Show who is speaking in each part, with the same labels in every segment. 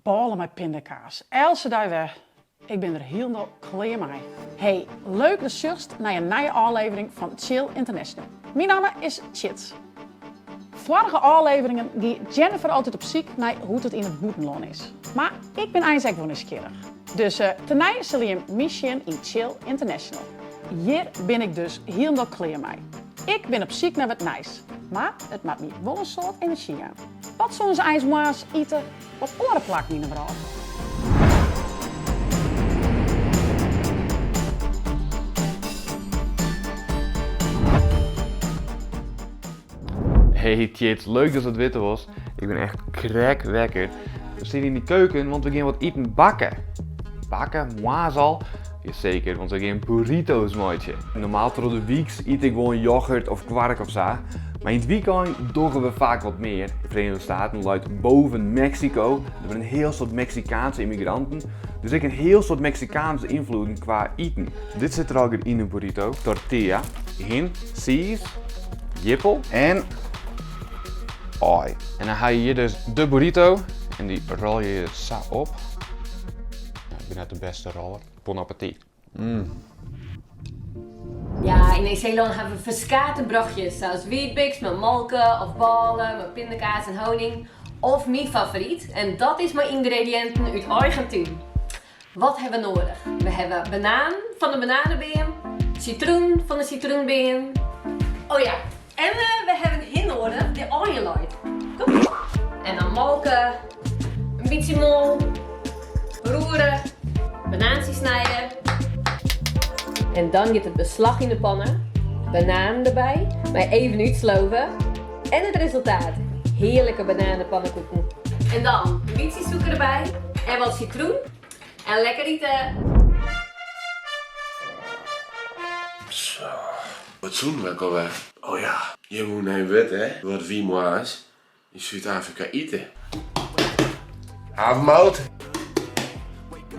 Speaker 1: ballen met pindakaas. Else dag weer. Ik ben er helemaal klaar mee. Hey, leuk dat je naar een nieuwe aflevering van Chill International. Mijn naam is Chits. Vorige afleveringen ging Jennifer altijd op zoek naar hoe het in het buitenland is. Maar ik ben eigenlijk wel nieuwsgierig. Dus tonight zal je mission in Chill International. Hier ben ik dus helemaal klaar mee. Ik ben op zoek naar wat nice. Maar het maakt me wel een soort energie aan. Wat zullen ze ijsmaas eten op andere plak niet vooral?
Speaker 2: Hey Tjit, leuk dat het witte was. Ik ben echt krekwekker. We zitten in die keuken, want we gaan wat eten bakken. Bakken, moazal? Jazeker, want we gaan burrito's maken. Normaal door de weeks eet ik gewoon yoghurt of kwark of zo. Maar in het weekend doen we vaak wat meer. De Verenigde Staten luidt boven Mexico. Er zijn een heel soort Mexicaanse immigranten. Dus ik een heel soort Mexicaanse invloeden qua eten. Dit zit er ook in een burrito. Tortilla, hin, cheese, jippel en oi. En dan haal je hier dus de burrito en die rol je zo op. Nou, ik ben net de beste roller. Bon appetit.
Speaker 3: Ja, in Nieuw-Zeeland hebben we verschillende broodjes, zoals Weet-Bix met molken of ballen met pindakaas en honing. Of mijn favoriet, en dat is mijn ingrediënten uit eigen tuin. Wat hebben we nodig? We hebben banaan van de bananenbeen, citroen van de citroenbeen. Oh ja, en we hebben hier nodig de oienlight. En dan molken, een beetje mol, roeren, banaantjes snijden. En dan gaat het beslag in de pannen, bananen erbij, maar even uitsloven. En het resultaat, heerlijke bananenpannenkoeken. En dan een beetje suiker erbij en wat citroen. En lekker eten!
Speaker 4: Zo, wat zoen we ook alweer? Oh ja, je moet niet weten hè, wat 4 mois in Zuid-Afrika eten. Havermout,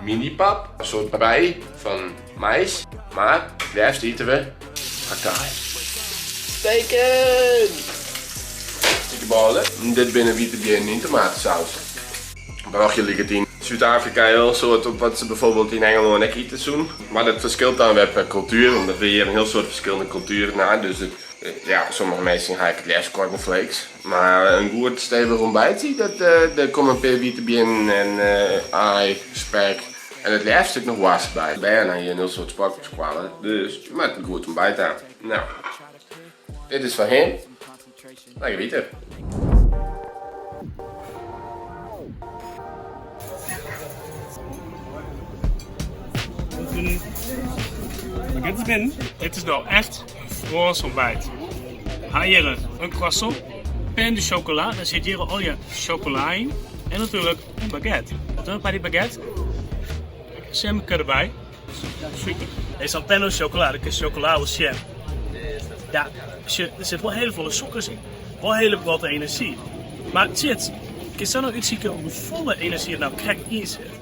Speaker 4: minipap, een soort bij van mais, maar de rest eten we hakkaai. Steken! Stikkenballen. Dit binnen witte binnen in tomatensaus. Brachtje ligt het in Zuid-Afrika heel soort op wat ze bijvoorbeeld in Engeland ook eten doen. Maar dat verschilt dan weer per cultuur, omdat we hier een heel soort verschillende culturen na. Dus ja, sommige mensen gaan het liefst cornflakes. Maar een goed stevig ontbijtje, daar komen een paar witte binnen en aai, spek. En het liefst zit nog was bij. Bijna hier een heel soort sportkwallen, dus je maakt een goed ontbijt aan. Nou, dit is van hem. Lekker eten.
Speaker 5: Kijk eens binnen. Dit is nou echt Frans ontbijt. Hier een croissant, pain de chocola, daar zit hier al je chocola in. En natuurlijk een baguette. Wat doen we bij die baguette? Semke erbij. Super. Deze is een pain de chocola, dat is chocola of jam. Ja, er zit wel heel veel suikers in. Wel hele wat energie. Maar shit, ik zou nog iets zien hoe volle energie er nou krijgt in zit.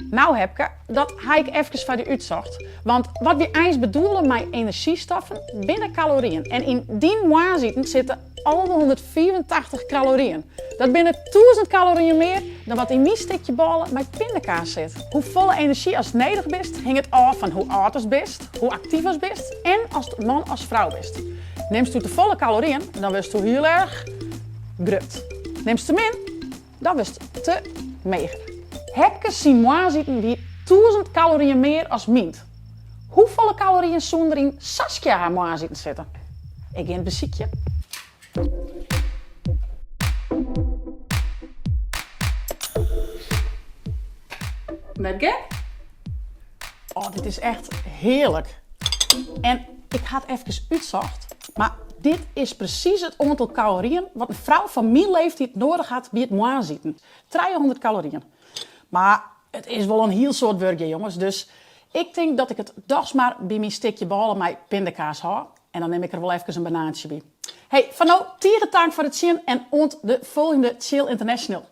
Speaker 1: Nou Hepke, dat ga ik even van je uitzocht. Want wat we eigenlijk bedoelen met energiestoffen binnen calorieën. En in die moazitten zitten al 184 calorieën. Dat binnen 1000 calorieën meer dan wat in mijn stikje ballen met pindakaas zit. Hoe volle energie als het nodig bent, hing het af van hoe oud als best, hoe actief als best en als het man als vrouw best. Neemst u te volle calorieën, dan wist u heel erg grut. Neemst te min, dan wist te meger. Hepke Simois zitten die 1000 calorieën meer als mint. Hoeveel calorieën zullen er in Saskia haar moa zitten zitten? Ik in het beziekje.
Speaker 3: Merk?
Speaker 1: Oh, dit is echt heerlijk. En ik had even uitzocht, maar dit is precies het aantal calorieën wat een vrouw van mijn leeftijd nodig had bij het moa zitten. 300 calorieën. Maar het is wel een heel soort burger, jongens. Dus ik denk dat ik het dags maar bij mijn stikje ballen met pindakaas hou. En dan neem ik er wel even een banaantje bij. Hey, van nou, tieren dank voor het zien en ont de volgende Chill International.